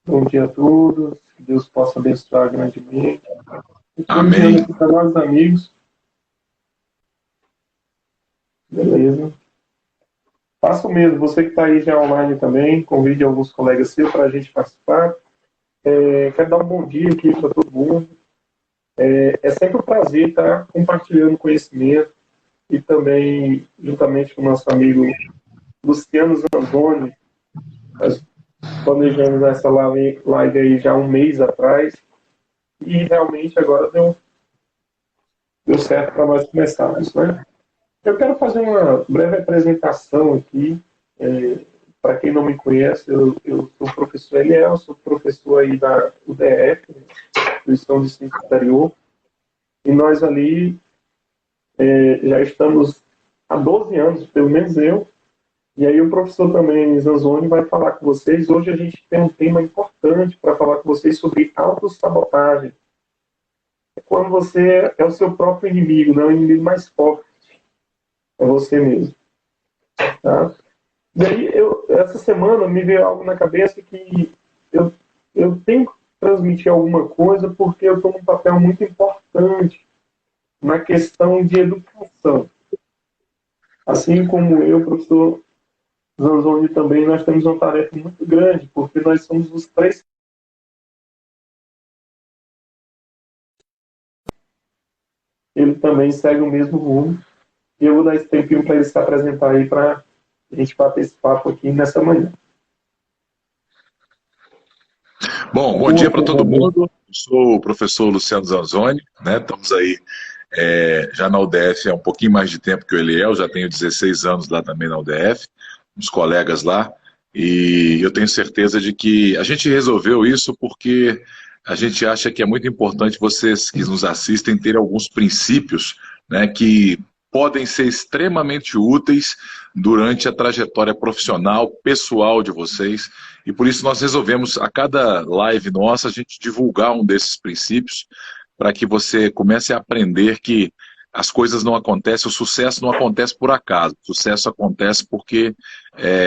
Bom dia a todos. Que Deus possa abençoar grandemente. Estou enviando Amém. aqui para nós amigos. Beleza. Faça o mesmo. Você que está aí já online também, convide alguns colegas seus para a gente participar. Quero dar um bom dia aqui para todo mundo. É sempre um prazer estar compartilhando conhecimento e também, juntamente com o nosso amigo Luciano Zanzoni, nós planejamos essa live aí já há um mês atrás e realmente agora deu certo para nós começarmos, né? Eu quero fazer uma breve apresentação aqui. Para quem não me conhece, eu sou o professor Eliel, sou professor aí da UDF, Instituição de Ensino Superior, e nós ali já estamos há 12 anos, pelo menos eu, e aí o professor também, Zanzoni, vai falar com vocês. Hoje a gente tem um tema importante para falar com vocês sobre autossabotagem. É quando você é o seu próprio inimigo, não é o inimigo mais forte, é você mesmo. Tá? Daí, essa semana me veio algo na cabeça que eu tenho que transmitir alguma coisa porque eu estou num papel muito importante na questão de educação. Assim como eu, professor Zanzoni também, nós temos uma tarefa muito grande, porque nós somos os três. Ele também segue o mesmo rumo. E eu vou dar esse tempinho para ele se apresentar aí para a gente bater esse papo aqui nessa manhã. Bom dia para todo mundo. Eu sou o professor Luciano Zanzoni, né? Estamos aí já na UDF há um pouquinho mais de tempo que o Eliel, já tenho 16 anos lá também na UDF, uns colegas lá, e eu tenho certeza de que a gente resolveu isso porque a gente acha que é muito importante vocês que nos assistem ter alguns princípios, né, que podem ser extremamente úteis durante a trajetória profissional, pessoal de vocês, e por isso nós resolvemos, a cada live nossa, a gente divulgar um desses princípios, para que você comece a aprender que as coisas não acontecem, o sucesso não acontece por acaso, o sucesso acontece porque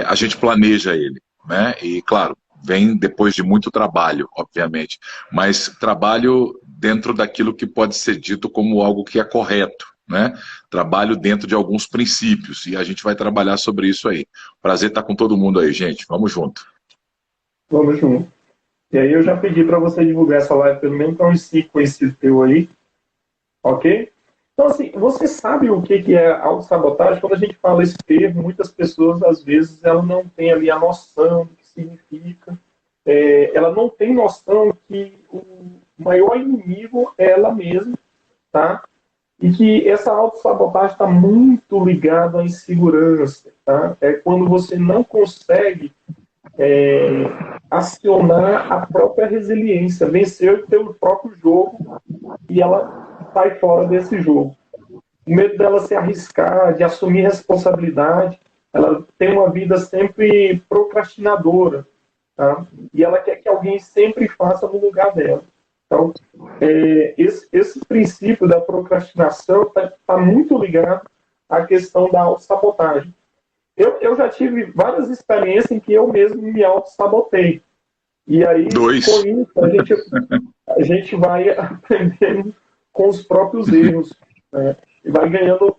a gente planeja ele, né? E claro, vem depois de muito trabalho, obviamente, mas trabalho dentro daquilo que pode ser dito como algo que é correto, né? Trabalho dentro de alguns princípios, e a gente vai trabalhar sobre isso aí. Prazer estar com todo mundo aí, gente. Vamos junto. Vamos junto. E aí eu já pedi para você divulgar essa live pelo menos para uns 5 conhecidos teu aí, ok? Então, assim, você sabe o que é autossabotagem? Quando a gente fala esse termo, muitas pessoas, às vezes, ela não tem ali a noção do que significa. Ela não tem noção que o maior inimigo é ela mesma, tá? E que essa autossabotagem está muito ligada à insegurança, tá? É quando você não consegue acionar a própria resiliência, vencer o seu próprio jogo e ela sai fora desse jogo. O medo dela se arriscar, de assumir responsabilidade, ela tem uma vida sempre procrastinadora, tá? E ela quer que alguém sempre faça no lugar dela. Então, esse princípio da procrastinação está muito ligado à questão da autossabotagem. Eu já tive várias experiências em que eu mesmo me auto-sabotei. E aí, com isso, a gente vai aprendendo com os próprios erros. Né? E vai ganhando,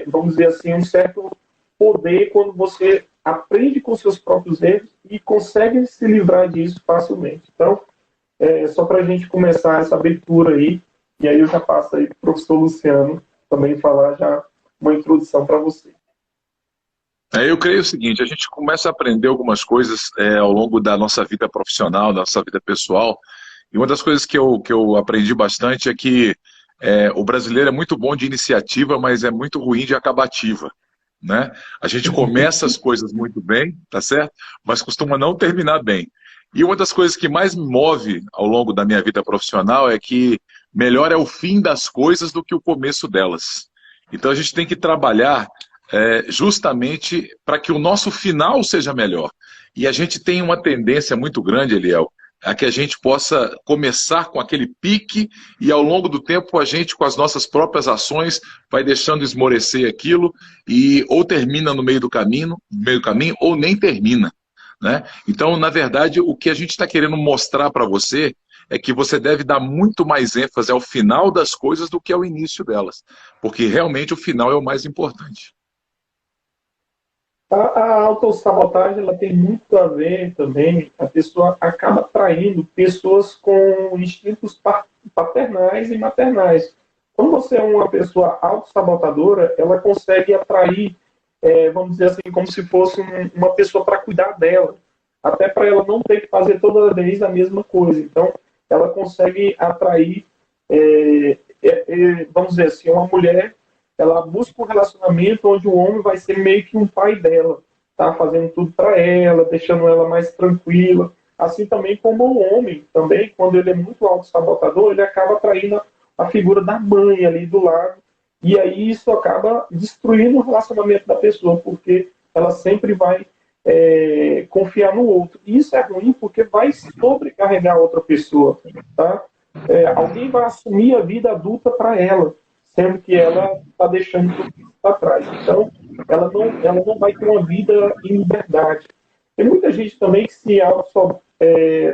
vamos dizer assim, um certo poder quando você aprende com seus próprios erros e consegue se livrar disso facilmente. Então, só para a gente começar essa abertura aí, e aí eu já passo aí para o professor Luciano também falar já uma introdução para você. Eu creio o seguinte, a gente começa a aprender algumas coisas ao longo da nossa vida profissional, da nossa vida pessoal, e uma das coisas que eu aprendi bastante é que o brasileiro é muito bom de iniciativa, mas é muito ruim de acabativa, né? A gente começa as coisas muito bem, tá certo? Mas costuma não terminar bem. E uma das coisas que mais me move ao longo da minha vida profissional é que melhor é o fim das coisas do que o começo delas. Então a gente tem que trabalhar justamente para que o nosso final seja melhor. E a gente tem uma tendência muito grande, Eliel, a que a gente possa começar com aquele pique e ao longo do tempo a gente, com as nossas próprias ações, vai deixando esmorecer aquilo e ou termina no meio do caminho ou nem termina. né? Então, na verdade, o que a gente está querendo mostrar para você é que você deve dar muito mais ênfase ao final das coisas do que ao início delas, porque realmente o final é o mais importante. A autossabotagem ela tem muito a ver também, a pessoa acaba atraindo pessoas com instintos paternais e maternais. Quando você é uma pessoa autossabotadora, ela consegue atrair, vamos dizer assim, como se fosse uma pessoa para cuidar dela, até para ela não ter que fazer toda vez a mesma coisa. Então, ela consegue atrair, vamos dizer assim, uma mulher, ela busca um relacionamento onde o homem vai ser meio que um pai dela, tá fazendo tudo para ela, deixando ela mais tranquila. Assim também como o homem, também, quando ele é muito autossabotador, ele acaba atraindo a figura da mãe ali do lado, e aí isso acaba destruindo o relacionamento da pessoa, porque ela sempre vai confiar no outro. E isso é ruim porque vai sobrecarregar a outra pessoa, tá? Alguém vai assumir a vida adulta para ela, sendo que ela está deixando tudo isso para trás. Então, ela não vai ter uma vida em liberdade. Tem muita gente também que se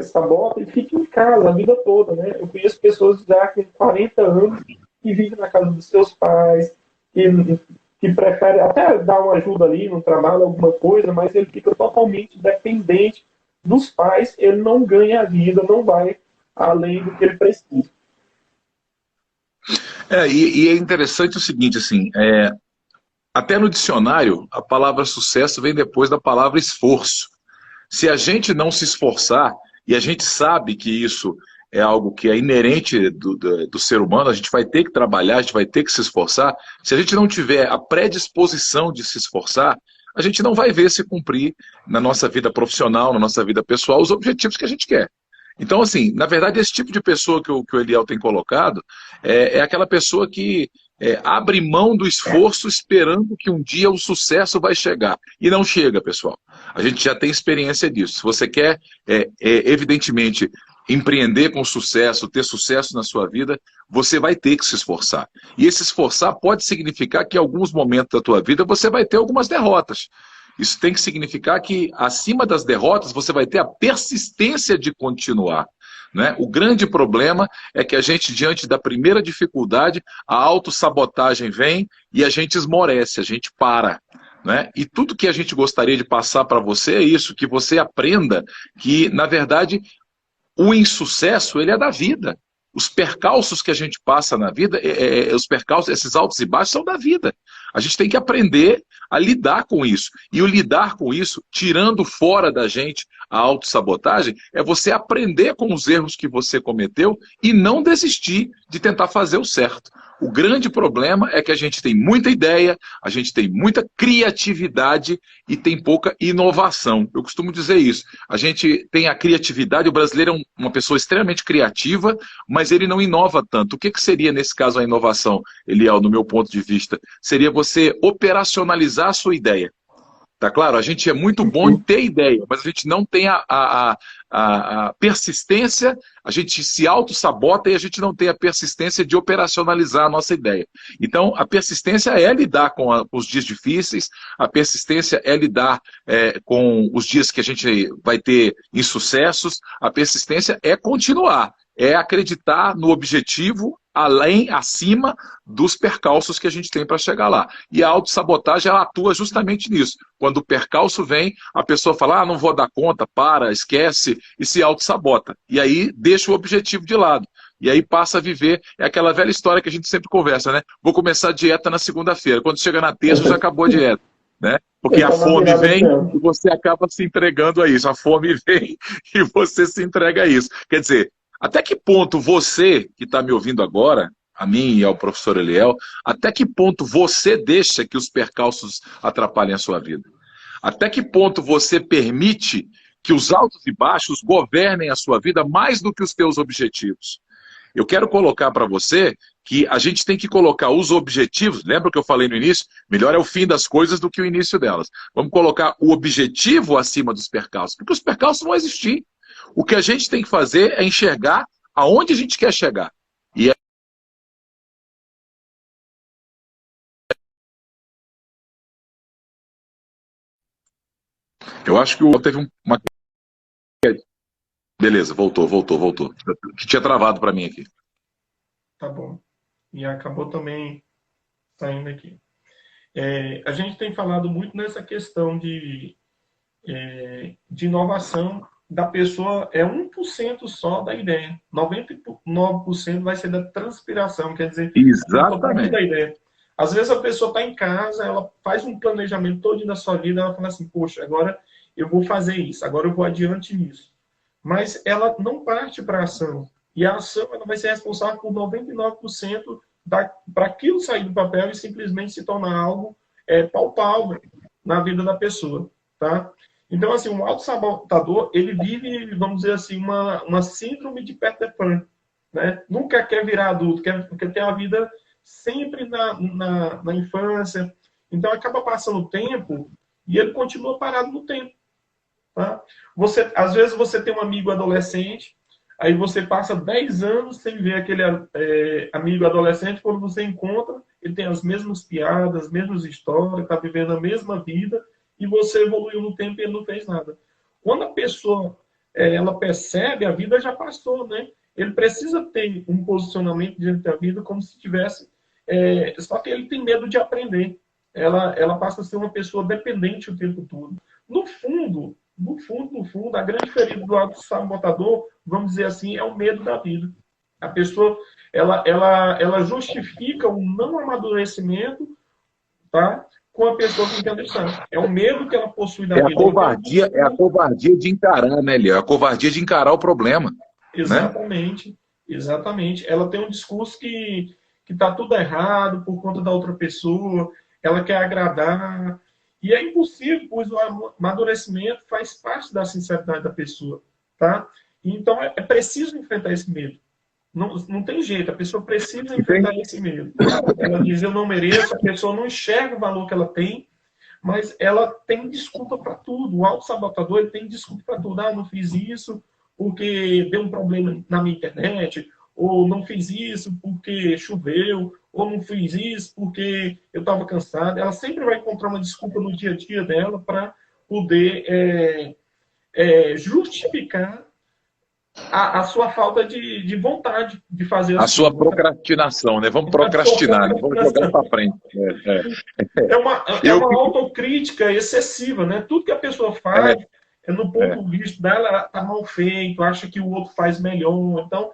sabota e fica em casa a vida toda, né? Eu conheço pessoas já com 40 anos que vivem na casa dos seus pais, que prefere até dar uma ajuda ali no trabalho, alguma coisa, mas ele fica totalmente dependente dos pais, ele não ganha a vida, não vai além do que ele precisa. E é interessante o seguinte, assim, até no dicionário, a palavra sucesso vem depois da palavra esforço. Se a gente não se esforçar, e a gente sabe que isso é algo que é inerente do ser humano, a gente vai ter que trabalhar, a gente vai ter que se esforçar. Se a gente não tiver a predisposição de se esforçar, a gente não vai ver se cumprir na nossa vida profissional, na nossa vida pessoal, os objetivos que a gente quer. Então, assim, na verdade, esse tipo de pessoa que o Eliel tem colocado é aquela pessoa que abre mão do esforço esperando que um dia o sucesso vai chegar. E não chega, pessoal. A gente já tem experiência disso. Se você quer, evidentemente, empreender com sucesso, ter sucesso na sua vida, você vai ter que se esforçar. E esse esforçar pode significar que em alguns momentos da tua vida você vai ter algumas derrotas. Isso tem que significar que, acima das derrotas, você vai ter a persistência de continuar. Né? O grande problema é que a gente, diante da primeira dificuldade, a autossabotagem vem e a gente esmorece, a gente para. Né? E tudo que a gente gostaria de passar para você é isso, que você aprenda que, na verdade, o insucesso ele é da vida. Os percalços que a gente passa na vida, os percalços, esses altos e baixos são da vida. A gente tem que aprender a lidar com isso. E o lidar com isso, tirando fora da gente a autossabotagem, é você aprender com os erros que você cometeu e não desistir de tentar fazer o certo. O grande problema é que a gente tem muita ideia, a gente tem muita criatividade e tem pouca inovação. Eu costumo dizer isso. A gente tem a criatividade, o brasileiro é uma pessoa extremamente criativa, mas ele não inova tanto. O que seria, nesse caso, a inovação, Eliel, no meu ponto de vista? Seria você operacionalizar a sua ideia. Tá claro? A gente é muito bom em ter ideia, mas a gente não tem a persistência, a gente se auto-sabota e a gente não tem a persistência de operacionalizar a nossa ideia. Então, a persistência é lidar com os dias difíceis, a persistência é lidar com os dias que a gente vai ter insucessos, a persistência é continuar, é acreditar no objetivo acima dos percalços que a gente tem para chegar lá. E a autossabotagem, ela atua justamente nisso. Quando o percalço vem, a pessoa fala, não vou dar conta, para, esquece, e se autossabota. E aí deixa o objetivo de lado. E aí passa a viver, é aquela velha história que a gente sempre conversa, né? Vou começar a dieta na segunda-feira. Quando chega na terça, já acabou a dieta. Né? Porque a fome vem e você acaba se entregando a isso. A fome vem e você se entrega a isso. Quer dizer, até que ponto você, que está me ouvindo agora, a mim e ao professor Eliel, até que ponto você deixa que os percalços atrapalhem a sua vida? Até que ponto você permite que os altos e baixos governem a sua vida mais do que os teus objetivos? Eu quero colocar para você que a gente tem que colocar os objetivos, lembra que eu falei no início? Melhor é o fim das coisas do que o início delas. Vamos colocar o objetivo acima dos percalços, porque os percalços vão existir. O que a gente tem que fazer é enxergar aonde a gente quer chegar. E eu Eu acho que teve uma... Beleza, voltou. Que tinha travado para mim aqui. Tá bom. E acabou também saindo aqui. A gente tem falado muito nessa questão de inovação da pessoa, 1% só da ideia. 99% vai ser da transpiração, quer dizer, Exatamente. da ideia. Às vezes a pessoa está em casa, ela faz um planejamento todo da sua vida, ela fala assim, poxa, agora eu vou fazer isso, agora eu vou adiante nisso. Mas ela não parte para a ação. E a ação ela vai ser responsável por 99% para aquilo sair do papel e simplesmente se tornar algo palpável na vida da pessoa. Tá? Então, assim, um autossabotador, ele vive, vamos dizer assim, uma síndrome de Peter Pan. Né? Nunca quer virar adulto, quer ter a vida sempre na infância. Então, acaba passando o tempo e ele continua parado no tempo. Tá? Às vezes você tem um amigo adolescente, aí você passa 10 anos sem ver aquele amigo adolescente, quando você encontra, ele tem as mesmas piadas, as mesmas histórias, está vivendo a mesma vida, e você evoluiu no tempo e ele não fez nada. Quando a pessoa ela percebe, a vida já passou, né? Ele precisa ter um posicionamento diante da vida como se tivesse... só que ele tem medo de aprender. Ela passa a ser uma pessoa dependente o tempo todo. No fundo, a grande ferida do autossabotador, vamos dizer assim, é o medo da vida. A pessoa, ela justifica o não amadurecimento, tá, com a pessoa que não tem noção. É o medo que ela possui da vida. É a covardia de encarar, né, Léo? É a covardia de encarar o problema. Exatamente, né? Exatamente. Ela tem um discurso que está tudo errado por conta da outra pessoa, ela quer agradar... E é impossível, pois o amadurecimento faz parte da sinceridade da pessoa. Tá? Então, é preciso enfrentar esse medo. Não tem jeito, a pessoa precisa enfrentar esse medo. Ela diz, eu não mereço, a pessoa não enxerga o valor que ela tem, mas ela tem desculpa para tudo. O autossabotador ele tem desculpa para tudo. Ah, não fiz isso porque deu um problema na minha internet, ou não fiz isso porque choveu, ou não fiz isso porque eu estava cansado. Ela sempre vai encontrar uma desculpa no dia a dia dela para poder justificar a sua falta de vontade de fazer a sua procrastinação, né? Vamos procrastinar, né? Vamos jogar para frente. É uma autocrítica excessiva, né? Tudo que a pessoa faz, no ponto de vista dela, está mal feito, acha que o outro faz melhor. Então,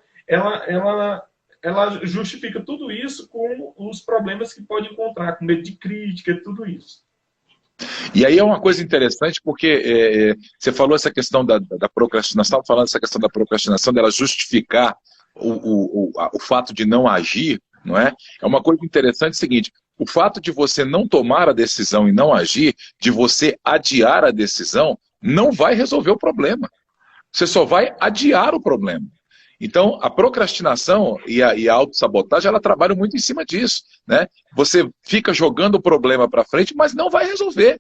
ela justifica tudo isso com os problemas que pode encontrar, com medo de crítica, tudo isso. E aí é uma coisa interessante porque você falou essa questão da procrastinação, estava falando essa questão da procrastinação, dela justificar o fato de não agir, não é? É uma coisa interessante o seguinte, o fato de você não tomar a decisão e não agir, de você adiar a decisão, não vai resolver o problema. Você só vai adiar o problema. Então, a procrastinação e a autossabotagem, ela trabalha muito em cima disso, né? Você fica jogando o problema para frente, mas não vai resolver.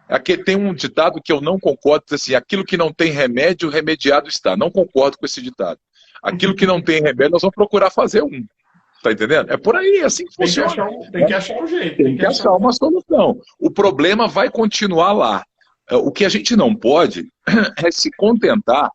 Aqui tem um ditado que eu não concordo, assim, aquilo que não tem remédio, remediado está. Não concordo com esse ditado. Aquilo que não tem remédio, nós vamos procurar fazer um. Tá entendendo? É por aí, é assim que funciona. Tem que achar um jeito. Tem que achar uma solução. O problema vai continuar lá. O que a gente não pode é se contentar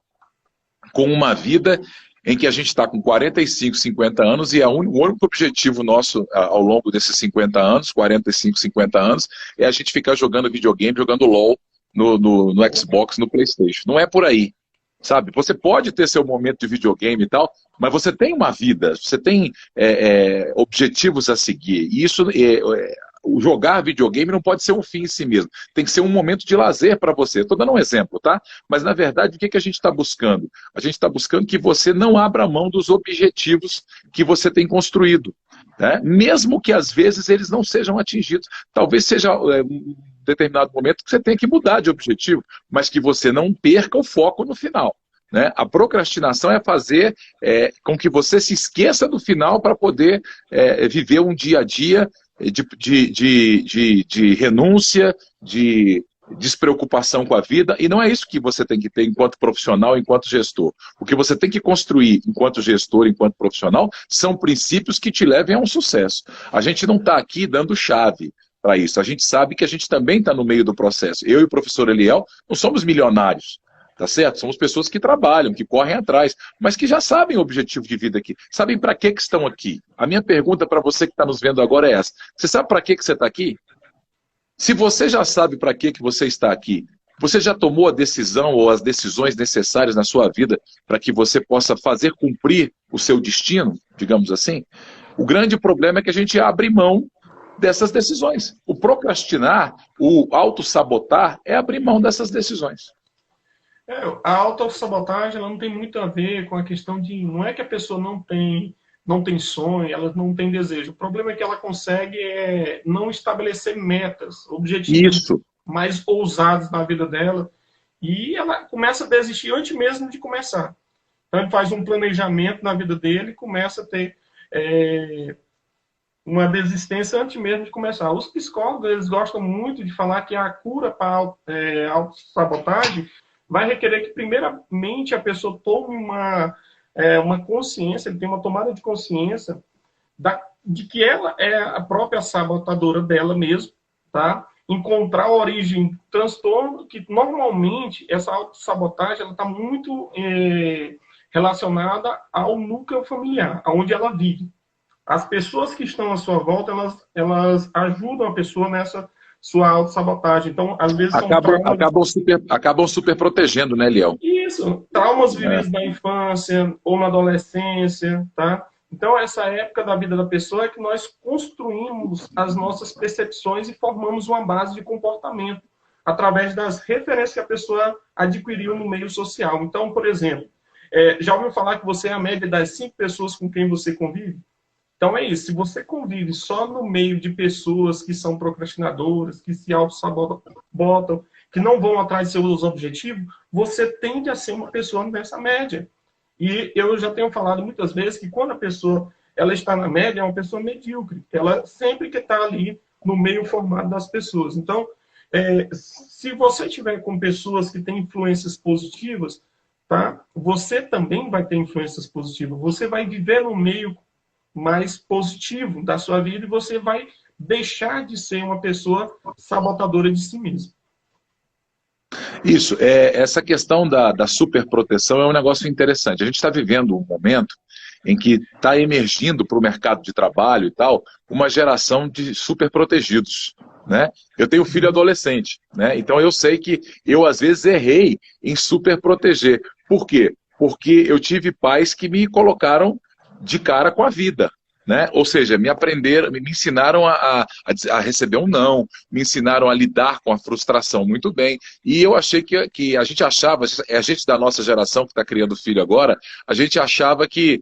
com uma vida em que a gente está com 45, 50 anos e o único objetivo nosso ao longo desses 50 anos, 45, 50 anos, é a gente ficar jogando videogame, jogando LOL no Xbox, no PlayStation. Não é por aí, sabe? Você pode ter seu momento de videogame e tal, mas você tem uma vida, você tem objetivos a seguir. E isso, o jogar videogame não pode ser um fim em si mesmo. Tem que ser um momento de lazer para você. Estou dando um exemplo, tá? Mas, na verdade, o que a gente está buscando? A gente está buscando que você não abra mão dos objetivos que você tem construído. Né? Mesmo que, às vezes, eles não sejam atingidos. Talvez seja um determinado momento que você tenha que mudar de objetivo, mas que você não perca o foco no final. Né? A procrastinação é fazer com que você se esqueça do final para poder viver um dia a dia de renúncia, de despreocupação com a vida, e não é isso que você tem que ter enquanto profissional, enquanto gestor. O que você tem que construir enquanto gestor, enquanto profissional, são princípios que te levem a um sucesso. A gente não está aqui dando chave para isso. A gente sabe que a gente também está no meio do processo. Eu e o professor Eliel não somos milionários, tá certo? Somos pessoas que trabalham, que correm atrás, mas que já sabem o objetivo de vida aqui. Sabem para que estão aqui. A minha pergunta para você que está nos vendo agora é essa. Você sabe para que você está aqui? Se você já sabe para que você está aqui, você já tomou a decisão ou as decisões necessárias na sua vida para que você possa fazer cumprir o seu destino, digamos assim? O grande problema é que a gente abre mão dessas decisões. O procrastinar, o autossabotar é abrir mão dessas decisões. A autossabotagem ela não tem muito a ver com a questão de... Não é que a pessoa não tem sonho, ela não tem desejo. O problema é que ela consegue não estabelecer metas, objetivos mais ousados na vida dela, e ela começa a desistir antes mesmo de começar. Então ele faz um planejamento na vida dele e começa a ter uma desistência antes mesmo de começar. Os psicólogos eles gostam muito de falar que a cura para a autossabotagem vai requerer que, primeiramente, a pessoa tome uma consciência, ele tem uma tomada de consciência de que ela é a própria sabotadora dela mesma, tá? Encontrar a origem do transtorno, que normalmente essa autossabotagem está muito relacionada ao núcleo familiar, aonde ela vive. As pessoas que estão à sua volta, elas ajudam a pessoa nessa sua autossabotagem. Então, às vezes acabam super protegendo, né, Eliel? Isso, traumas vividos na infância ou na adolescência, tá? Então, essa época da vida da pessoa é que nós construímos as nossas percepções e formamos uma base de comportamento através das referências que a pessoa adquiriu no meio social. Então, por exemplo, já ouviu falar que você é a média das 5 pessoas com quem você convive? Então é isso, se você convive só no meio de pessoas que são procrastinadoras, que se auto-sabotam, que não vão atrás de seus objetivos, você tende a ser uma pessoa nessa média. E eu já tenho falado muitas vezes que quando a pessoa ela está na média, é uma pessoa medíocre. Ela sempre que está ali no meio formado das pessoas. Então, se você estiver com pessoas que têm influências positivas, tá? Você também vai ter influências positivas. Você vai viver no meio mais positivo da sua vida e você vai deixar de ser uma pessoa sabotadora de si mesmo. Isso, essa questão da superproteção é um negócio interessante. A gente está vivendo um momento em que está emergindo para o mercado de trabalho e tal, uma geração de superprotegidos, né? Eu tenho filho adolescente, né? Então eu sei que eu às vezes errei em superproteger. Por quê? Porque eu tive pais que me colocaram de cara com a vida, né? Ou seja, me ensinaram a receber um não, me ensinaram a lidar com a frustração muito bem, e eu achei que a gente achava, a gente da nossa geração que está criando filho agora, a gente achava que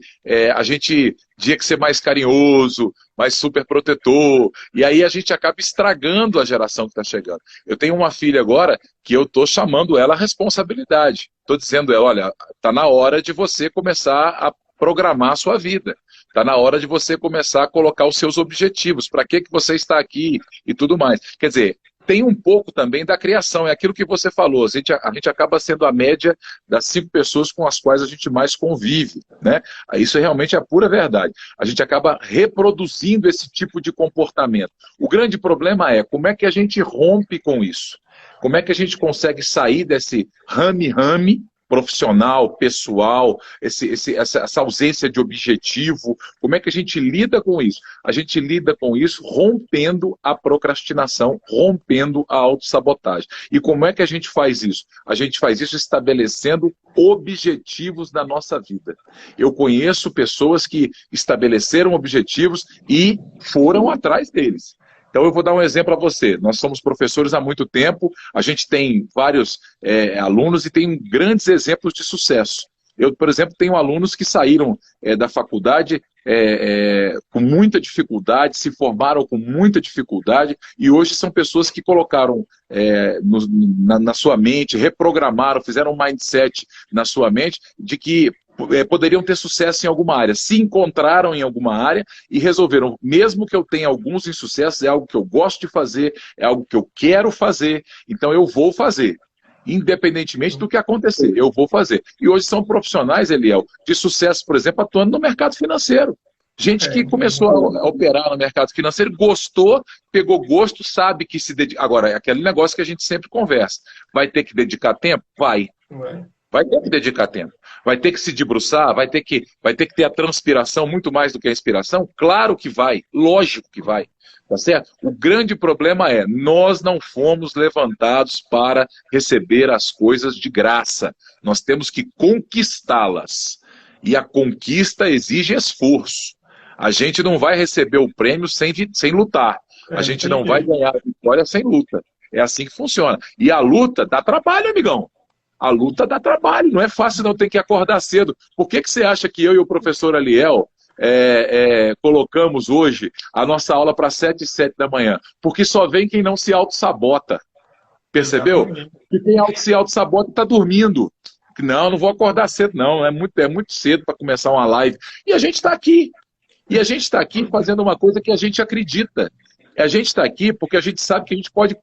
a gente tinha que ser mais carinhoso, mais super protetor, e aí a gente acaba estragando a geração que está chegando. Eu tenho uma filha agora que eu estou chamando ela a responsabilidade, estou dizendo a ela, olha, está na hora de você começar a programar a sua vida. Está na hora de você começar a colocar os seus objetivos, para que você está aqui e tudo mais. Quer dizer, tem um pouco também da criação, é aquilo que você falou, a gente acaba sendo a média das 5 pessoas com as quais a gente mais convive, né? Isso realmente é a pura verdade. A gente acaba reproduzindo esse tipo de comportamento. O grande problema é como é que a gente rompe com isso? Como é que a gente consegue sair desse rame-rame profissional, pessoal, essa ausência de objetivo, como é que a gente lida com isso? A gente lida com isso rompendo a procrastinação, rompendo a autossabotagem. E como é que a gente faz isso? A gente faz isso estabelecendo objetivos na nossa vida. Eu conheço pessoas que estabeleceram objetivos e foram atrás deles. Então eu vou dar um exemplo a você. Nós somos professores há muito tempo, a gente tem vários alunos e tem grandes exemplos de sucesso. Eu, por exemplo, tenho alunos que saíram da faculdade com muita dificuldade, se formaram com muita dificuldade e hoje são pessoas que colocaram na sua mente, reprogramaram, fizeram um mindset na sua mente de que poderiam ter sucesso em alguma área, se encontraram em alguma área e resolveram, mesmo que eu tenha alguns insucessos, é algo que eu gosto de fazer, é algo que eu quero fazer, então eu vou fazer. Independentemente do que acontecer, eu vou fazer. E hoje são profissionais, Eliel, de sucesso, por exemplo, atuando no mercado financeiro. Gente que começou a operar no mercado financeiro, gostou, pegou gosto, sabe que se dedica. Agora, é aquele negócio que a gente sempre conversa. Vai ter que dedicar tempo? Vai. Vai ter que dedicar tempo. Vai ter que se debruçar, vai ter que ter a transpiração muito mais do que a inspiração? Claro que vai, lógico que vai. Tá certo? O grande problema é, nós não fomos levantados para receber as coisas de graça. Nós temos que conquistá-las. E a conquista exige esforço. A gente não vai receber o prêmio sem lutar. A gente não vai ganhar a vitória sem luta. É assim que funciona. E a luta dá trabalho, amigão. A luta dá trabalho. Não é fácil não ter que acordar cedo. Por que você acha que eu e o professor Aliel colocamos hoje a nossa aula para 7h07 da manhã? Porque só vem quem não se auto-sabota. Percebeu? E quem se auto-sabota está dormindo. Não vou acordar cedo, não. É muito cedo para começar uma live. E a gente está aqui. E a gente está aqui fazendo uma coisa que a gente acredita. A gente está aqui porque a gente sabe que a gente pode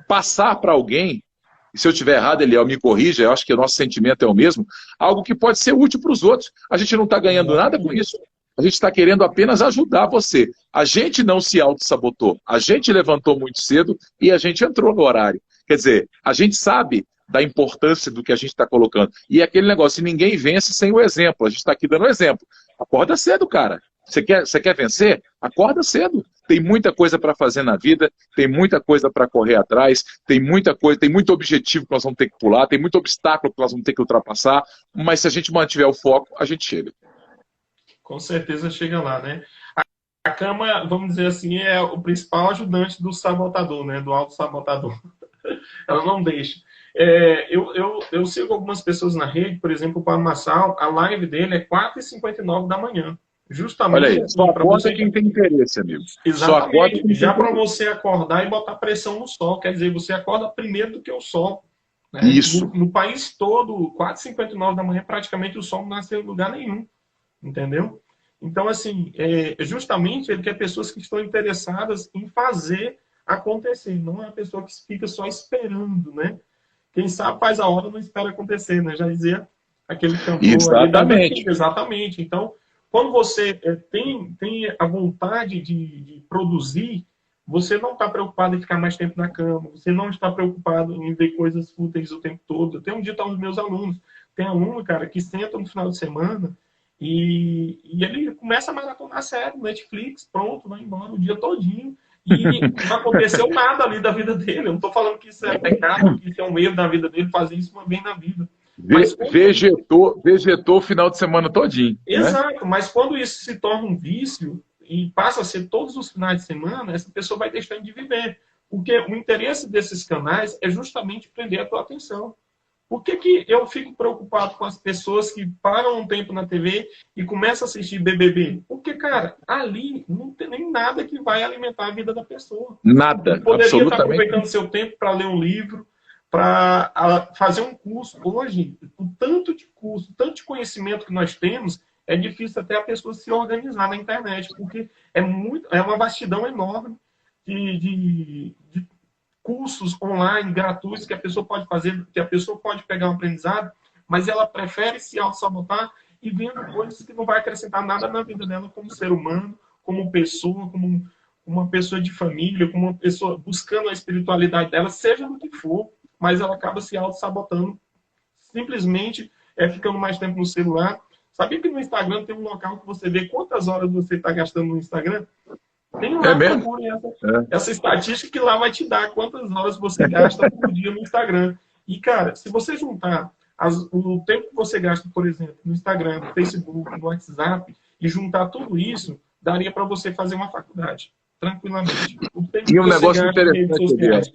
passar para alguém, e se eu estiver errado, Eliel, me corrija, eu acho que o nosso sentimento é o mesmo, algo que pode ser útil para os outros. A gente não está ganhando nada com isso. A gente está querendo apenas ajudar você. A gente não se auto-sabotou. A gente levantou muito cedo e a gente entrou no horário. Quer dizer, a gente sabe da importância do que a gente está colocando. E é aquele negócio, ninguém vence sem o exemplo. A gente está aqui dando exemplo. Acorda cedo, cara. Você quer vencer? Acorda cedo. Tem muita coisa para fazer na vida, tem muita coisa para correr atrás, tem muita coisa, tem muito objetivo que nós vamos ter que pular, tem muito obstáculo que nós vamos ter que ultrapassar, mas se a gente mantiver o foco, a gente chega. Com certeza chega lá, né? A cama, vamos dizer assim, é o principal ajudante do sabotador, né? Do auto-sabotador. Ela não deixa. Eu sigo algumas pessoas na rede, por exemplo, o Paulo Massal, a live dele é 4h59 da manhã. Justamente. Olha aí, só acorda quem tem interesse, amigo. Exatamente. Já para você acordar e botar pressão no sol. Quer dizer, você acorda primeiro do que o sol. Né? Isso. No país todo, 4h59 da manhã, praticamente o sol não nasceu em lugar nenhum. Entendeu? Então, assim, justamente ele quer pessoas que estão interessadas em fazer acontecer. Não é uma pessoa que fica só esperando, né? Quem sabe faz a hora, não espera acontecer, né? Já dizia aquele cantor. Exatamente. Exatamente. Então, quando você tem a vontade de produzir, você não está preocupado em ficar mais tempo na cama, você não está preocupado em ver coisas fúteis o tempo todo. Eu tenho um dito aos meus alunos, tem aluno, cara, que senta no final de semana e ele começa a maratonar série, Netflix, pronto, vai embora o dia todinho. E não aconteceu nada ali da vida dele. Eu não estou falando que isso é pecado, que isso é um erro da vida dele, fazer isso uma vez na vida. Mas vegetou o final de semana todinho. Exato, né? Mas quando isso se torna um vício e passa a ser todos os finais de semana, essa pessoa vai deixando de viver. Porque o interesse desses canais é justamente prender a tua atenção. Por que eu fico preocupado com as pessoas que param um tempo na TV e começam a assistir BBB? Porque, cara, ali não tem nem nada que vai alimentar a vida da pessoa. Nada, Você poderia absolutamente. estar aproveitando seu tempo para ler um livro, para fazer um curso. Hoje, o tanto de curso, tanto de conhecimento que nós temos, é difícil até a pessoa se organizar na internet, porque é uma vastidão enorme de cursos online gratuitos que a pessoa pode fazer, que a pessoa pode pegar um aprendizado, mas ela prefere se auto-sabotar e vendo coisas que não vai acrescentar nada na vida dela como ser humano, como pessoa, como uma pessoa de família, como uma pessoa buscando a espiritualidade dela, seja no que for, mas ela acaba se auto-sabotando, simplesmente ficando mais tempo no celular. Sabia que no Instagram tem um local que você vê quantas horas você está gastando no Instagram? Tem lá, procure essa estatística que lá vai te dar quantas horas você gasta por dia no Instagram. E, cara, se você juntar o tempo que você gasta, por exemplo, no Instagram, no Facebook, no WhatsApp, e juntar tudo isso, daria para você fazer uma faculdade, tranquilamente. E um negócio interessante,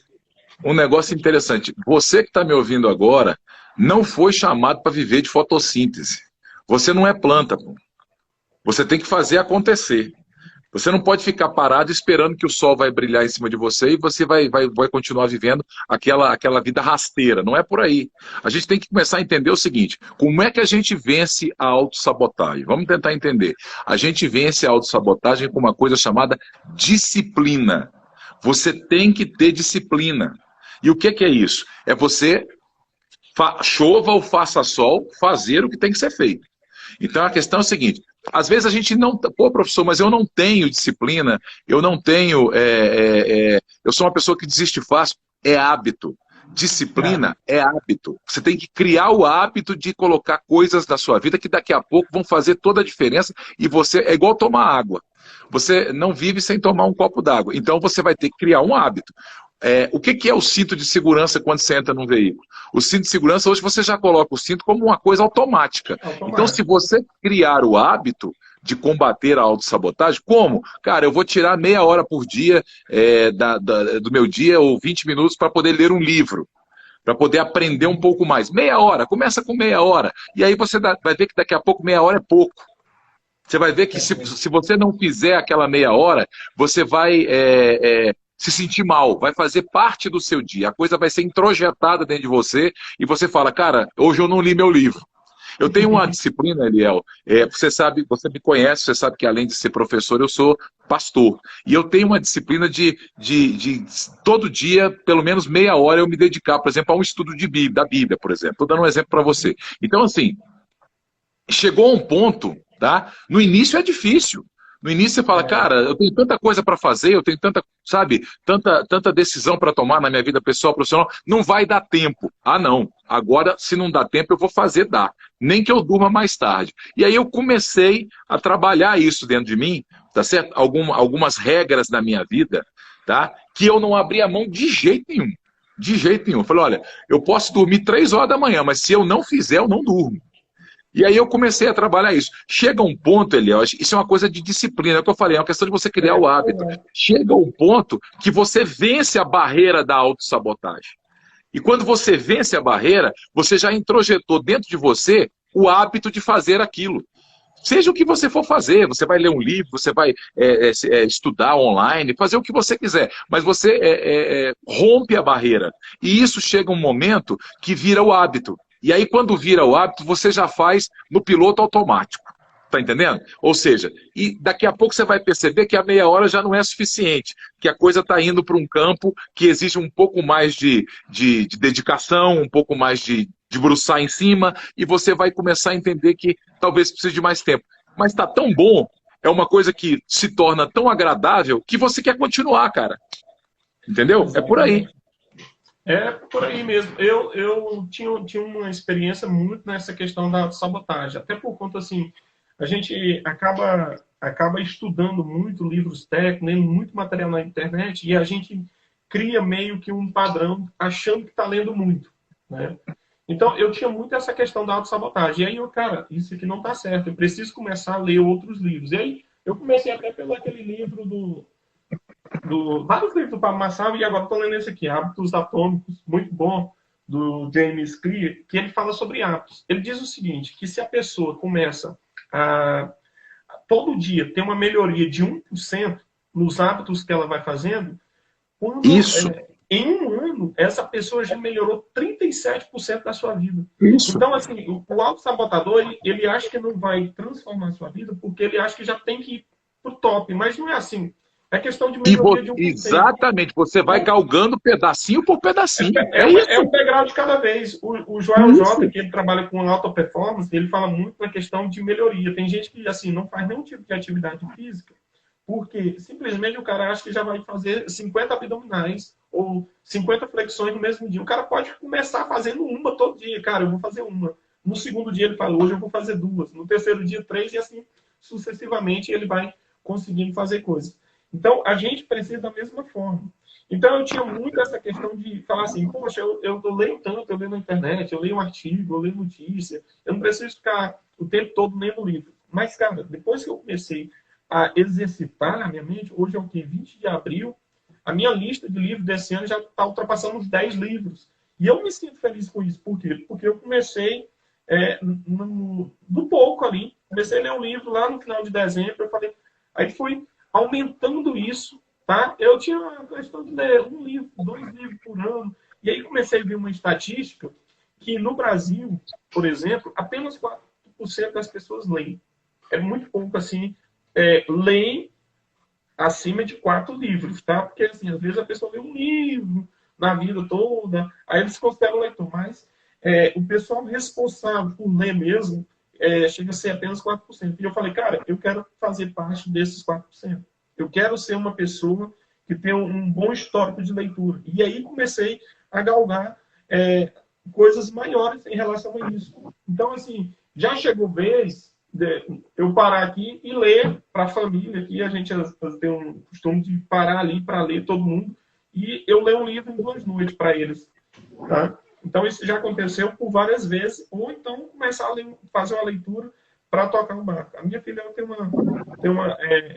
um negócio interessante. Você que está me ouvindo agora, não foi chamado para viver de fotossíntese. Você não é planta, pô. Você tem que fazer acontecer. Você não pode ficar parado esperando que o sol vai brilhar em cima de você e você vai continuar vivendo aquela vida rasteira. Não é por aí. A gente tem que começar a entender o seguinte: como é que a gente vence a autossabotagem? Vamos tentar entender. A gente vence a autossabotagem com uma coisa chamada disciplina. Você tem que ter disciplina. E o que é isso? É você, chova ou faça sol, fazer o que tem que ser feito. Então a questão é a seguinte: Às vezes a gente não... Pô, professor, mas eu não tenho disciplina, eu não tenho... eu sou uma pessoa que desiste fácil. É hábito. Disciplina é hábito. Você tem que criar o hábito de colocar coisas na sua vida que daqui a pouco vão fazer toda a diferença e você... É igual tomar água. Você não vive sem tomar um copo d'água. Então você vai ter que criar um hábito. O que é o cinto de segurança quando você entra num veículo? O cinto de segurança, hoje você já coloca o cinto como uma coisa automática. Então, se você criar o hábito de combater a autossabotagem, como? Cara, eu vou tirar meia hora por dia do meu dia, ou 20 minutos, para poder ler um livro, para poder aprender um pouco mais. Meia hora, começa com meia hora. E aí você vai ver que daqui a pouco meia hora é pouco. Você vai ver que se você não fizer aquela meia hora, você vai se sentir mal, vai fazer parte do seu dia. A coisa vai ser introjetada dentro de você e você fala, cara, hoje eu não li meu livro. Eu tenho uma disciplina, Eliel, você sabe, você me conhece, você sabe que além de ser professor, eu sou pastor. E eu tenho uma disciplina de todo dia, pelo menos meia hora, eu me dedicar, por exemplo, a um estudo da Bíblia, por exemplo. Estou dando um exemplo para você. Então, assim, chegou a um ponto, tá? No início é difícil. No início você fala, cara, eu tenho tanta coisa para fazer, eu tenho tanta, sabe, tanta decisão para tomar na minha vida pessoal, profissional, não vai dar tempo. Ah, não. Agora, se não dá tempo, eu vou fazer, dá. Nem que eu durma mais tarde. E aí eu comecei a trabalhar isso dentro de mim, tá certo? Algumas regras na minha vida, tá? Que eu não abri a mão de jeito nenhum. De jeito nenhum. Eu falei, olha, eu posso dormir 3 horas da manhã, mas se eu não fizer, eu não durmo. E aí eu comecei a trabalhar isso. Chega um ponto, Eliel, isso é uma coisa de disciplina, é o que eu falei, é uma questão de você criar o hábito. Chega um ponto que você vence a barreira da autossabotagem. E quando você vence a barreira, você já introjetou dentro de você o hábito de fazer aquilo. Seja o que você for fazer, você vai ler um livro, você vai estudar online, fazer o que você quiser, mas você rompe a barreira. E isso chega um momento que vira o hábito. E aí, quando vira o hábito, você já faz no piloto automático. Tá entendendo? Ou seja, e daqui a pouco você vai perceber que a meia hora já não é suficiente, que a coisa está indo para um campo que exige um pouco mais de dedicação, um pouco mais de debruçar em cima, e você vai começar a entender que talvez precise de mais tempo. Mas está tão bom, é uma coisa que se torna tão agradável, que você quer continuar, cara. Entendeu? É por aí. É por aí mesmo. Eu tinha uma experiência muito nessa questão da sabotagem. Até por conta, assim, a gente acaba estudando muito livros técnicos, lendo muito material na internet, e a gente cria meio que um padrão achando que está lendo muito, né? Então, eu tinha muito essa questão da autossabotagem. E aí, cara, isso aqui não está certo. Eu preciso começar a ler outros livros. E aí, eu comecei até pelo aquele livro vários livros do Pablo Marçal, e agora estou lendo esse aqui, Hábitos Atômicos, muito bom, do James Clear, que ele fala sobre hábitos. Ele diz o seguinte, que se a pessoa começa a todo dia ter uma melhoria de 1% nos hábitos que ela vai fazendo, em um ano, essa pessoa já melhorou 37% da sua vida. Isso. Então, assim, o autossabotador, ele acha que não vai transformar a sua vida, porque ele acha que já tem que ir pro top, mas não é assim. É questão de melhoria de 1%. Exatamente, você vai galgando pedacinho por pedacinho. É um degrau de cada vez. O Joel J, que ele trabalha com alta performance, ele fala muito na questão de melhoria. Tem gente que assim, não faz nenhum tipo de atividade física, porque simplesmente o cara acha que já vai fazer 50 abdominais ou 50 flexões no mesmo dia. O cara pode começar fazendo uma todo dia. Cara, eu vou fazer uma. No segundo dia ele fala, hoje eu vou fazer 2. No terceiro dia, 3, e assim sucessivamente ele vai conseguindo fazer coisas. Então, a gente precisa da mesma forma. Então, eu tinha muito essa questão de falar assim, poxa, eu leio tanto, eu leio na internet, eu leio um artigo, eu leio notícia, eu não preciso ficar o tempo todo lendo livro. Mas, cara, depois que eu comecei a exercitar a minha mente, hoje é o quê? 20 de abril, a minha lista de livros desse ano já está ultrapassando os 10 livros. E eu me sinto feliz com isso. Por quê? Porque eu comecei do pouco ali. Comecei a ler um livro lá no final de dezembro, eu falei, aí fui aumentando isso, tá? Eu tinha a questão de ler 1 livro, 2 livros por ano. E aí comecei a ver uma estatística que no Brasil, por exemplo, apenas 4% das pessoas leem. É muito pouco, assim, leem acima de 4 livros, tá? Porque, assim, às vezes a pessoa lê um livro na vida toda, aí eles consideram leitor. Mas o pessoal responsável por ler mesmo, chega a ser apenas 4%. E eu falei, cara, eu quero fazer parte desses 4%. Eu quero ser uma pessoa que tem um bom histórico de leitura. E aí comecei a galgar coisas maiores em relação a isso. Então, assim, já chegou vez de eu parar aqui e ler para a família. Aqui a gente tem um costume de parar ali para ler todo mundo. E eu leio um livro em 2 noites para eles. Tá? Então, isso já aconteceu por várias vezes. Ou então, começar a fazer uma leitura para tocar o barco. A minha filha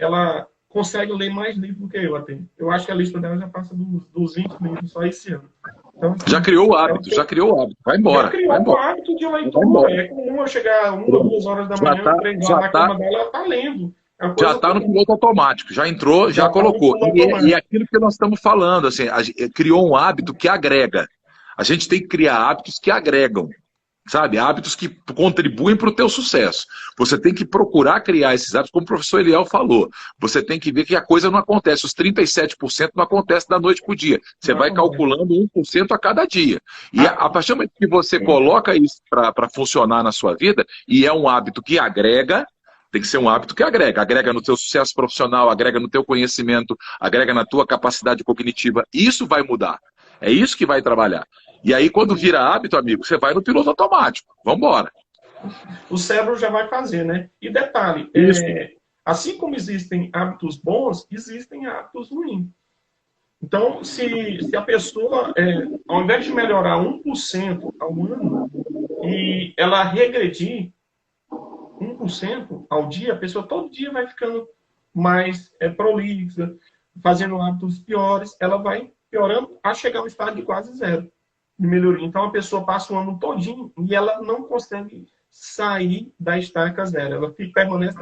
ela consegue ler mais livros do que eu até. Eu acho que a lista dela já passa dos 20 livros só esse ano. Então, assim, já criou o hábito, já criou o hábito. Vai embora. Já criou o hábito de leitura. É comum eu chegar 1 ou 2 horas da manhã, 3 horas na cama dela, ela está lendo. Já está no piloto automático, já entrou, já colocou. E aquilo que nós estamos falando, assim, criou um hábito que agrega. A gente tem que criar hábitos que agregam, sabe? Hábitos que contribuem para o teu sucesso. Você tem que procurar criar esses hábitos, como o professor Eliel falou. Você tem que ver que a coisa não acontece. Os 37% não acontece da noite para o dia. Você vai calculando 1% a cada dia. E a partir do momento que você coloca isso para funcionar na sua vida, e é um hábito que agrega, tem que ser um hábito que agrega. Agrega no teu sucesso profissional, agrega no teu conhecimento, agrega na tua capacidade cognitiva. Isso vai mudar. É isso que vai trabalhar. E aí, quando vira hábito, amigo, você vai no piloto automático. Vamos embora. O cérebro já vai fazer, né? E detalhe, assim como existem hábitos bons, existem hábitos ruins. Então, se a pessoa, ao invés de melhorar 1% ao ano, e ela regredir 1% ao dia, a pessoa todo dia vai ficando mais prolixa, fazendo hábitos piores, ela vai piorando a chegar ao estado de quase zero de melhoria. Então, a pessoa passa o ano todinho e ela não consegue sair da estaca zero. Ela permanece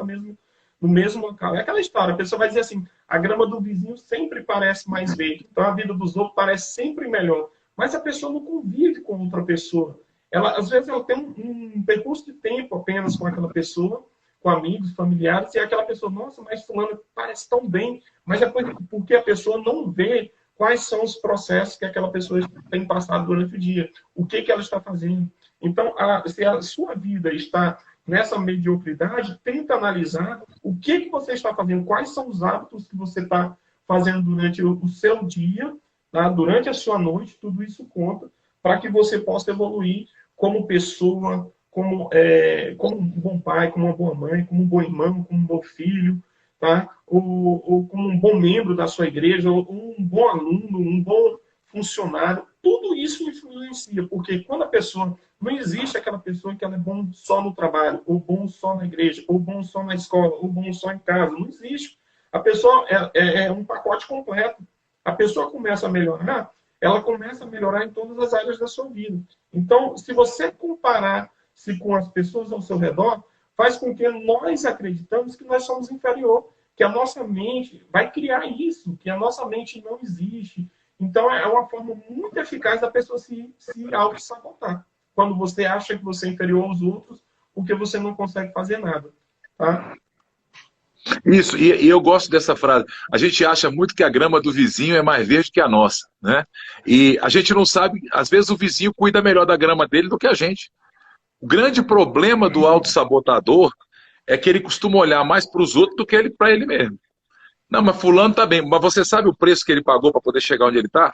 no mesmo local. É aquela história, a pessoa vai dizer assim, a grama do vizinho sempre parece mais verde, então a vida dos outros parece sempre melhor. Mas a pessoa não convive com outra pessoa. Às vezes ela tem um percurso de tempo apenas com aquela pessoa, com amigos, familiares, e aquela pessoa, nossa, mas fulano parece tão bem, mas é porque a pessoa não vê quais são os processos que aquela pessoa tem passado durante o dia, o que ela está fazendo. Então, se a sua vida está nessa mediocridade, tenta analisar o que você está fazendo, quais são os hábitos que você está fazendo durante o seu dia, tá? Durante a sua noite, tudo isso conta para que você possa evoluir como pessoa, como um bom pai, como uma boa mãe, como um bom irmão, como um bom filho, tá? Ou como um bom membro da sua igreja, ou um bom aluno, um bom funcionário. Tudo isso influencia, porque quando a pessoa... Não existe aquela pessoa que ela é bom só no trabalho, ou bom só na igreja, ou bom só na escola, ou bom só em casa. Não existe. A pessoa é um pacote completo. A pessoa começa a melhorar, ela começa a melhorar em todas as áreas da sua vida. Então, se você comparar-se com as pessoas ao seu redor, faz com que nós acreditamos que nós somos inferior, que a nossa mente vai criar isso, que a nossa mente não existe. Então, é uma forma muito eficaz da pessoa se auto-sabotar. Quando você acha que você é inferior aos outros, porque você não consegue fazer nada. Tá? Isso, e eu gosto dessa frase. A gente acha muito que a grama do vizinho é mais verde que a nossa, né? E a gente não sabe, às vezes o vizinho cuida melhor da grama dele do que a gente. O grande problema do autossabotador é que ele costuma olhar mais para os outros do que para ele mesmo. Não, mas fulano tá bem, mas você sabe o preço que ele pagou para poder chegar onde ele está?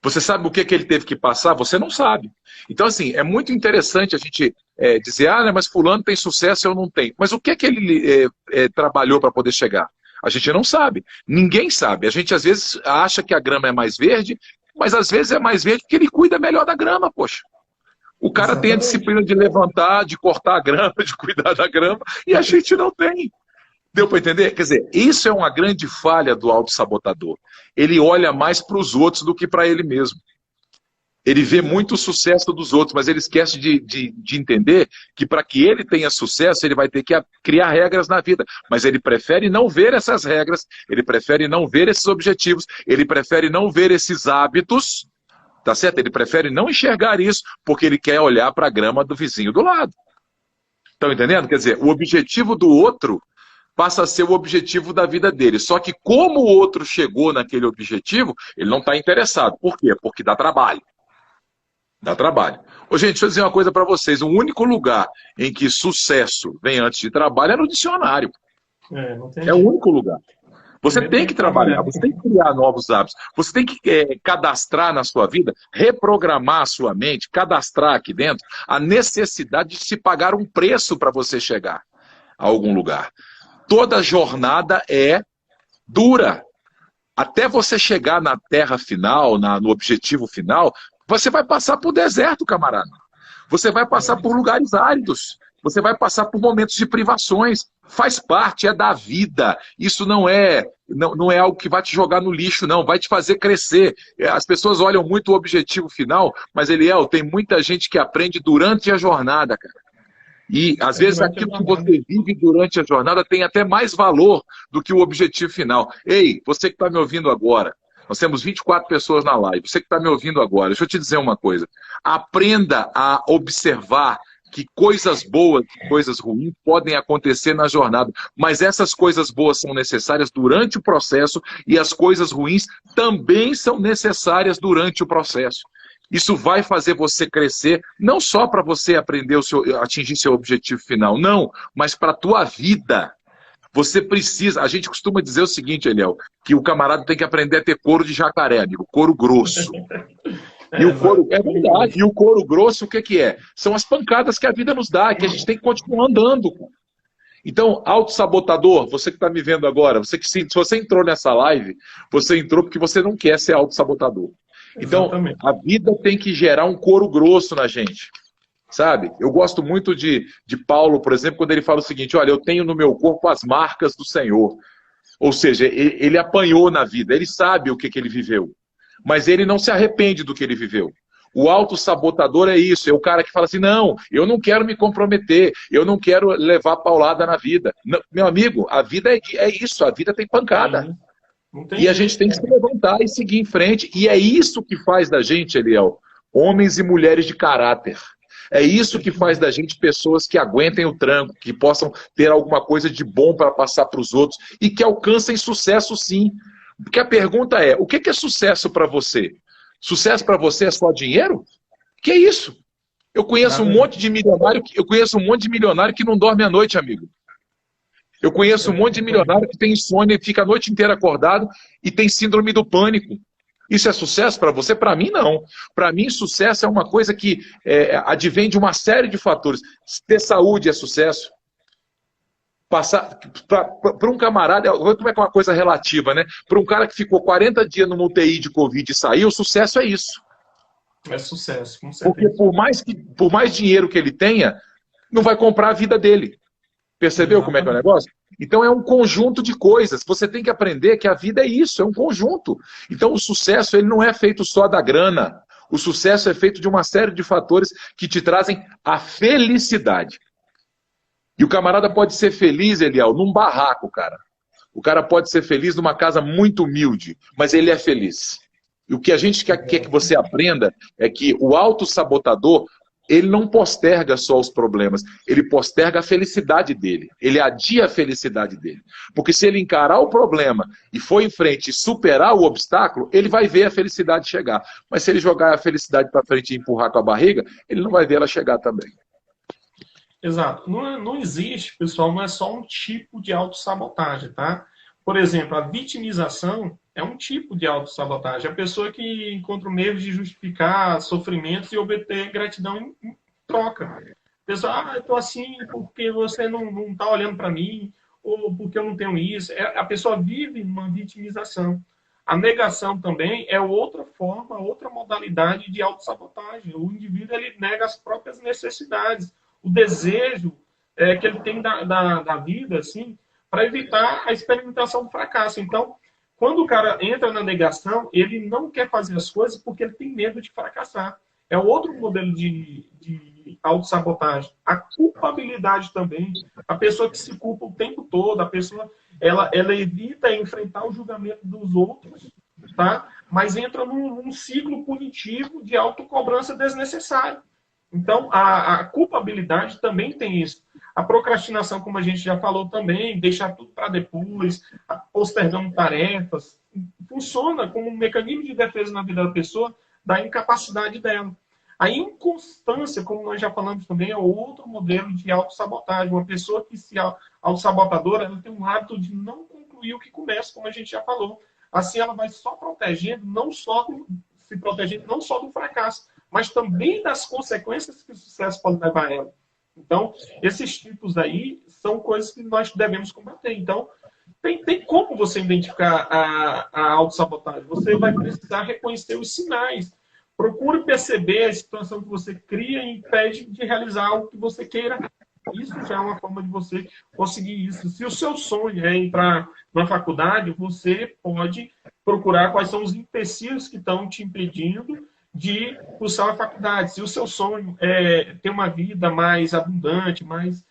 Você sabe o que ele teve que passar? Você não sabe. Então, assim, é muito interessante a gente dizer, mas fulano tem sucesso e eu não tenho. Mas o que ele trabalhou para poder chegar? A gente não sabe. Ninguém sabe. A gente, às vezes, acha que a grama é mais verde, mas, às vezes, é mais verde porque ele cuida melhor da grama, poxa. O cara tem a disciplina de levantar, de cortar a grama, de cuidar da grama, e a gente não tem. Deu para entender? Quer dizer, isso é uma grande falha do autossabotador. Ele olha mais para os outros do que para ele mesmo. Ele vê muito o sucesso dos outros, mas ele esquece de entender que para que ele tenha sucesso, ele vai ter que criar regras na vida. Mas ele prefere não ver essas regras, ele prefere não ver esses objetivos, ele prefere não ver esses hábitos, tá certo? Ele prefere não enxergar isso, porque ele quer olhar para a grama do vizinho do lado. Estão entendendo? Quer dizer, o objetivo do outro passa a ser o objetivo da vida dele. Só que como o outro chegou naquele objetivo, ele não está interessado. Por quê? Porque dá trabalho. Dá trabalho. Ô, gente, deixa eu dizer uma coisa para vocês. O único lugar em que sucesso vem antes de trabalho é no dicionário. Não tem É o jeito. único lugar. Você Primeiro tem que trabalhar, você tem que criar novos hábitos, você tem que cadastrar na sua vida, reprogramar a sua mente, cadastrar aqui dentro a necessidade de se pagar um preço para você chegar a algum lugar. Toda jornada é dura. Até você chegar na terra final, no objetivo final, você vai passar por deserto, camarada. Você vai passar por lugares áridos. Você vai passar por momentos de privações. Faz parte, é da vida. Isso não é algo que vai te jogar no lixo, não. Vai te fazer crescer. As pessoas olham muito o objetivo final, mas, Eliel, tem muita gente que aprende durante a jornada, cara. E, às vezes, aquilo que você vive durante a jornada tem até mais valor do que o objetivo final. Ei, você que está me ouvindo agora, nós temos 24 pessoas na live, você que está me ouvindo agora, deixa eu te dizer uma coisa. Aprenda a observar que coisas boas e coisas ruins podem acontecer na jornada, mas essas coisas boas são necessárias durante o processo e as coisas ruins também são necessárias durante o processo. Isso vai fazer você crescer, não só para você aprender atingir seu objetivo final, não, mas para a tua vida. Você precisa, a gente costuma dizer o seguinte, Eliel, que o camarada tem que aprender a ter couro de jacaré, amigo, couro grosso. E o couro, é verdade, e o couro grosso, o que é? São as pancadas que a vida nos dá, que a gente tem que continuar andando. Então, autossabotador, você que está me vendo agora, se você entrou nessa live, você entrou porque você não quer ser autossabotador. Então, exatamente, a vida tem que gerar um couro grosso na gente, sabe? Eu gosto muito de Paulo, por exemplo, quando ele fala o seguinte, olha, eu tenho no meu corpo as marcas do Senhor. Ou seja, ele apanhou na vida, ele sabe o que ele viveu, mas ele não se arrepende do que ele viveu. O autossabotador é isso, é o cara que fala assim, não, eu não quero me comprometer, eu não quero levar paulada na vida. Não, meu amigo, a vida é isso, a vida tem pancada. E a gente tem que se levantar e seguir em frente. E é isso que faz da gente, Eliel, homens e mulheres de caráter. É isso que faz da gente pessoas que aguentem o tranco, que possam ter alguma coisa de bom para passar para os outros e que alcancem sucesso sim. Porque a pergunta é, o que é sucesso para você? Sucesso para você é só dinheiro? Que é isso? Eu conheço um monte de milionário que não dorme à noite, amigo. Eu conheço um monte de milionário que tem insônia e fica a noite inteira acordado e tem síndrome do pânico. Isso é sucesso para você? Para mim, não. Para mim, sucesso é uma coisa que advém de uma série de fatores. Ter saúde é sucesso. Passar para um camarada, como é que é uma coisa relativa, né? Para um cara que ficou 40 dias numa UTI de Covid e saiu, o sucesso é isso. É sucesso, com certeza. Porque por mais dinheiro que ele tenha, não vai comprar a vida dele. Percebeu como é que é o negócio? Então é um conjunto de coisas. Você tem que aprender que a vida é isso, é um conjunto. Então o sucesso ele não é feito só da grana. O sucesso é feito de uma série de fatores que te trazem a felicidade. E o camarada pode ser feliz, Eliel, num barraco, cara. O cara pode ser feliz numa casa muito humilde, mas ele é feliz. E o que a gente quer que você aprenda é que o autossabotador, ele não posterga só os problemas, ele posterga a felicidade dele, ele adia a felicidade dele. Porque se ele encarar o problema e for em frente e superar o obstáculo, ele vai ver a felicidade chegar. Mas se ele jogar a felicidade para frente e empurrar com a barriga, ele não vai ver ela chegar também. Exato. Não existe, pessoal, não é só um tipo de autossabotagem, tá? Por exemplo, a vitimização é um tipo de autossabotagem. A pessoa que encontra meios de justificar sofrimentos e obter gratidão em troca. A pessoa, eu tô assim porque você não tá olhando para mim, ou porque eu não tenho isso. A pessoa vive uma vitimização. A negação também é outra forma, outra modalidade de autossabotagem. O indivíduo ele nega as próprias necessidades, o desejo que ele tem da vida, assim, para evitar a experimentação do fracasso. Então, quando o cara entra na negação, ele não quer fazer as coisas porque ele tem medo de fracassar. É outro modelo de autossabotagem. A culpabilidade também. A pessoa que se culpa o tempo todo, a pessoa ela evita enfrentar o julgamento dos outros, tá? Mas entra num ciclo punitivo de autocobrança desnecessário. Então, a culpabilidade também tem isso. A procrastinação, como a gente já falou também, deixar tudo para depois, postergando tarefas, funciona como um mecanismo de defesa na vida da pessoa, da incapacidade dela. A inconstância, como nós já falamos também, é outro modelo de autossabotagem. Uma pessoa que se autossabotadora, ela tem um hábito de não concluir o que começa, como a gente já falou. Assim, ela vai só protegendo, se protegendo não só do fracasso, mas também das consequências que o sucesso pode levar a ela. Então, esses tipos aí são coisas que nós devemos combater. Então, tem como você identificar a autossabotagem. Você vai precisar reconhecer os sinais. Procure perceber a situação que você cria e impede de realizar algo que você queira. Isso já é uma forma de você conseguir isso. Se o seu sonho é entrar na faculdade, você pode procurar quais são os empecilhos que estão te impedindo de cursar a faculdade. Se o seu sonho é ter uma vida mais abundante, mais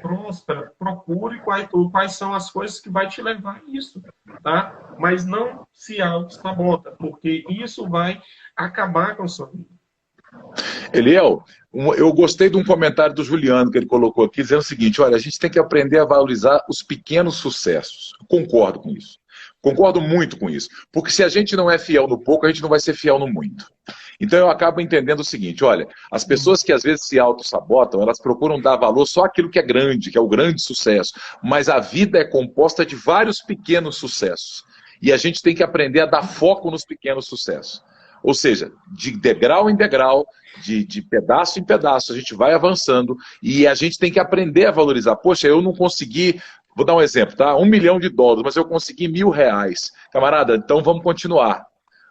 próspera, procure quais são as coisas que vai te levar a isso, tá? Mas não se auto-sabota, porque isso vai acabar com a sua vida. Eliel, eu gostei de um comentário do Juliano que ele colocou aqui, dizendo o seguinte: olha, a gente tem que aprender a valorizar os pequenos sucessos. Concordo com isso. Concordo muito com isso. Porque se a gente não é fiel no pouco, a gente não vai ser fiel no muito. Então eu acabo entendendo o seguinte: olha, as pessoas que às vezes se auto-sabotam, elas procuram dar valor só àquilo que é grande, que é o grande sucesso. Mas a vida é composta de vários pequenos sucessos. E a gente tem que aprender a dar foco nos pequenos sucessos. Ou seja, de degrau em degrau, de pedaço em pedaço, a gente vai avançando e a gente tem que aprender a valorizar. Poxa, eu não consegui, vou dar um exemplo, tá? $1 milhão, mas eu consegui R$1.000. Camarada, então vamos continuar.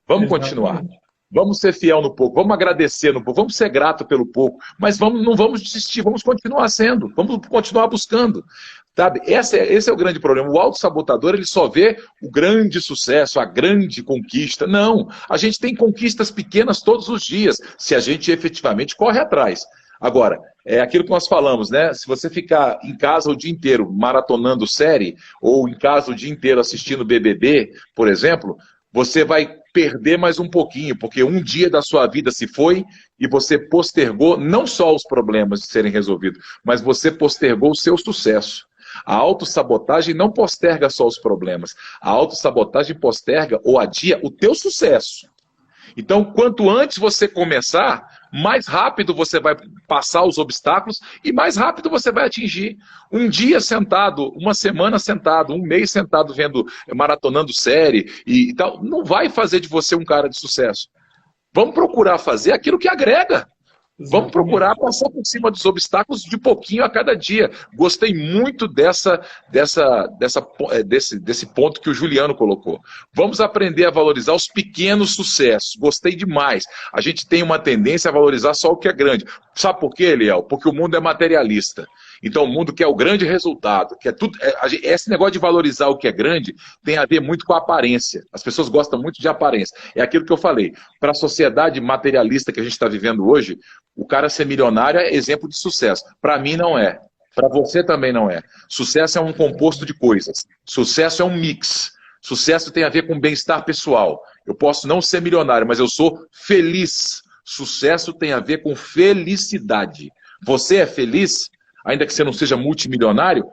Vamos continuar. Vamos ser fiel no pouco, vamos agradecer no pouco, vamos ser grato pelo pouco, mas não vamos desistir, vamos continuar sendo, vamos continuar buscando. Sabe? Esse é o grande problema. O autossabotador, ele só vê o grande sucesso, a grande conquista. Não, a gente tem conquistas pequenas todos os dias, se a gente efetivamente corre atrás. Agora, é aquilo que nós falamos, né? Se você ficar em casa o dia inteiro maratonando série, ou em casa o dia inteiro assistindo BBB, por exemplo, você vai perder mais um pouquinho, porque um dia da sua vida se foi e você postergou não só os problemas de serem resolvidos, mas você postergou o seu sucesso. A autossabotagem não posterga só os problemas. A autossabotagem posterga ou adia o teu sucesso. Então, quanto antes você começar, mais rápido você vai passar os obstáculos e mais rápido você vai atingir. Um dia sentado, uma semana sentado, um mês sentado maratonando série e tal, não vai fazer de você um cara de sucesso. Vamos procurar fazer aquilo que agrega. Vamos procurar passar por cima dos obstáculos de pouquinho a cada dia. Gostei muito desse ponto que o Juliano colocou. Vamos aprender a valorizar os pequenos sucessos. Gostei demais. A gente tem uma tendência a valorizar só o que é grande. Sabe por quê, Eliel? Porque o mundo é materialista. Então o mundo quer o grande resultado. Quer tudo. Esse negócio de valorizar o que é grande tem a ver muito com a aparência. As pessoas gostam muito de aparência. É aquilo que eu falei. Para a sociedade materialista que a gente está vivendo hoje, o cara ser milionário é exemplo de sucesso. Para mim não é. Para você também não é. Sucesso é um composto de coisas. Sucesso é um mix. Sucesso tem a ver com bem-estar pessoal. Eu posso não ser milionário, mas eu sou feliz. Sucesso tem a ver com felicidade. Você é feliz? Ainda que você não seja multimilionário,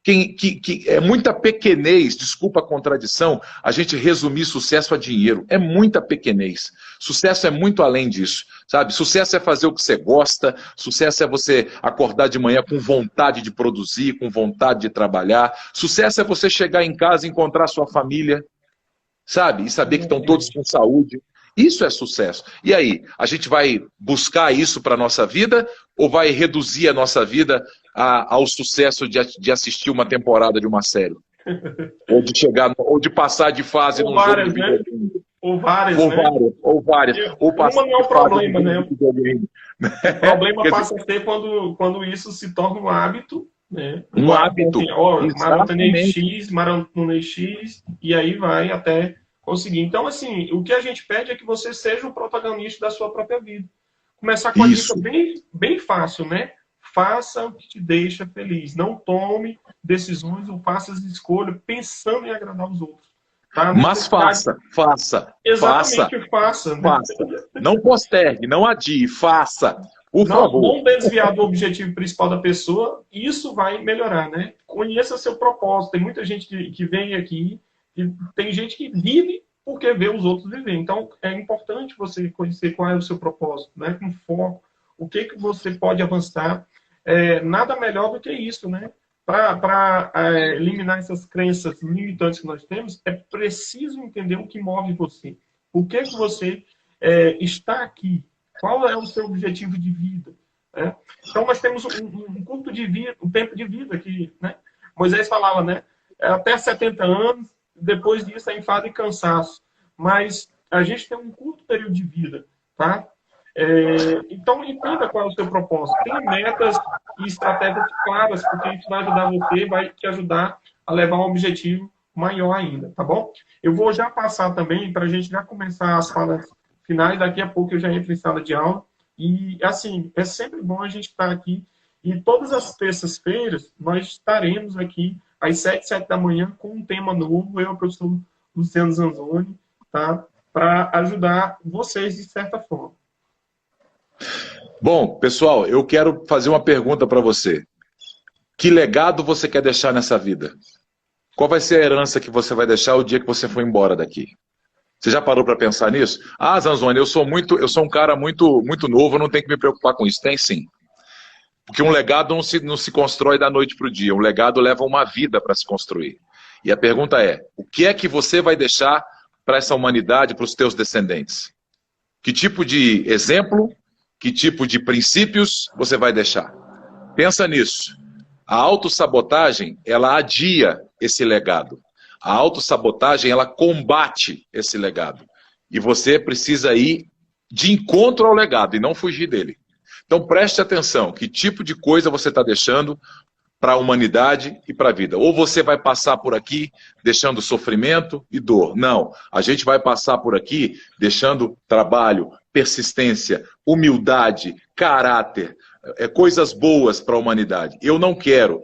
que é muita pequenez, desculpa a contradição, a gente resumir sucesso a dinheiro. É muita pequenez. Sucesso é muito além disso, sabe? Sucesso é fazer o que você gosta, sucesso é você acordar de manhã com vontade de produzir, com vontade de trabalhar. Sucesso é você chegar em casa e encontrar sua família, sabe? E saber que estão todos com saúde. Isso é sucesso. E aí, a gente vai buscar isso para a nossa vida ou vai reduzir a nossa vida ao sucesso de assistir uma temporada de uma série? Ou de chegar, ou de passar de fase num jogo de videogame? Ou várias, ou várias. Ou uma não é o problema, né? O problema passa a ser quando isso se torna um hábito, né? Um hábito. Maratonei X, e aí vai até conseguir. Então, assim, o que a gente pede é que você seja o protagonista da sua própria vida. Começar com a dica bem fácil, né? Faça o que te deixa feliz. Não tome decisões ou faça as escolhas pensando em agradar os outros. Tá? Mas faça. Exatamente, faça. Né? Não postergue, não adie, faça. Por favor. Não desviar do objetivo principal da pessoa, isso vai melhorar, né? Conheça seu propósito. Tem muita gente que vem aqui, e tem gente que vive porque vê os outros viver. Então, é importante você conhecer qual é o seu propósito, né? Com foco, o que você pode avançar. Nada melhor do que isso, né? Para eliminar essas crenças limitantes que nós temos, é preciso entender o que move você. Por que você está aqui? Qual é o seu objetivo de vida? Né? Então, nós temos um curto de vida, um tempo de vida que, né? Moisés falava, né? Até 70 anos, depois disso é enfado e cansaço. Mas a gente tem um curto período de vida, tá? Então, entenda qual é o seu propósito. Tenha metas e estratégias claras, porque isso vai ajudar você, vai te ajudar a levar um objetivo maior ainda, tá bom? Eu vou já passar também, para a gente já começar as falas finais, daqui a pouco eu já entro em sala de aula. E, assim, é sempre bom a gente estar aqui. E todas as terças-feiras nós estaremos aqui às 7 da manhã com um tema novo, eu, o professor Luciano Zanzoni, tá? Para ajudar vocês de certa forma. Bom, pessoal, eu quero fazer uma pergunta para você. Que legado você quer deixar nessa vida? Qual vai ser a herança que você vai deixar o dia que você for embora daqui? Você já parou para pensar nisso? Ah, Zanzoni, eu sou um cara muito novo, eu não tenho que me preocupar com isso. Tem sim. Porque um legado não se constrói da noite para o dia. Um legado leva uma vida para se construir. E a pergunta é, o que é que você vai deixar para essa humanidade, para os teus descendentes? Que tipo de exemplo, que tipo de princípios você vai deixar? Pensa nisso. A autossabotagem, ela adia esse legado. A autossabotagem, ela combate esse legado. E você precisa ir de encontro ao legado e não fugir dele. Então preste atenção, que tipo de coisa você está deixando para a humanidade e para a vida. Ou você vai passar por aqui deixando sofrimento e dor. Não, a gente vai passar por aqui deixando trabalho, persistência, humildade, caráter, coisas boas para a humanidade. Eu não quero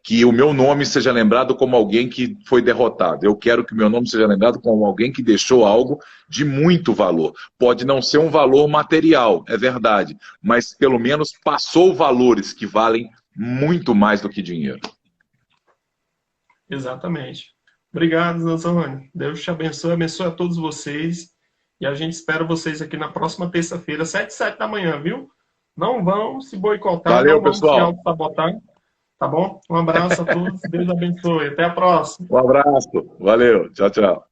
que o meu nome seja lembrado como alguém que foi derrotado. Eu quero que o meu nome seja lembrado como alguém que deixou algo de muito valor. Pode não ser um valor material, é verdade, mas pelo menos passou valores que valem muito mais do que dinheiro. Exatamente. Obrigado, Zanzoni. Deus te abençoe, abençoe a todos vocês. E a gente espera vocês aqui na próxima terça-feira, 7 da manhã, viu? Não vão se boicotar, valeu, não vão pessoal. se auto-sabotar. Tá bom? Um abraço a todos, Deus abençoe. Até a próxima. Um abraço, valeu, tchau, tchau.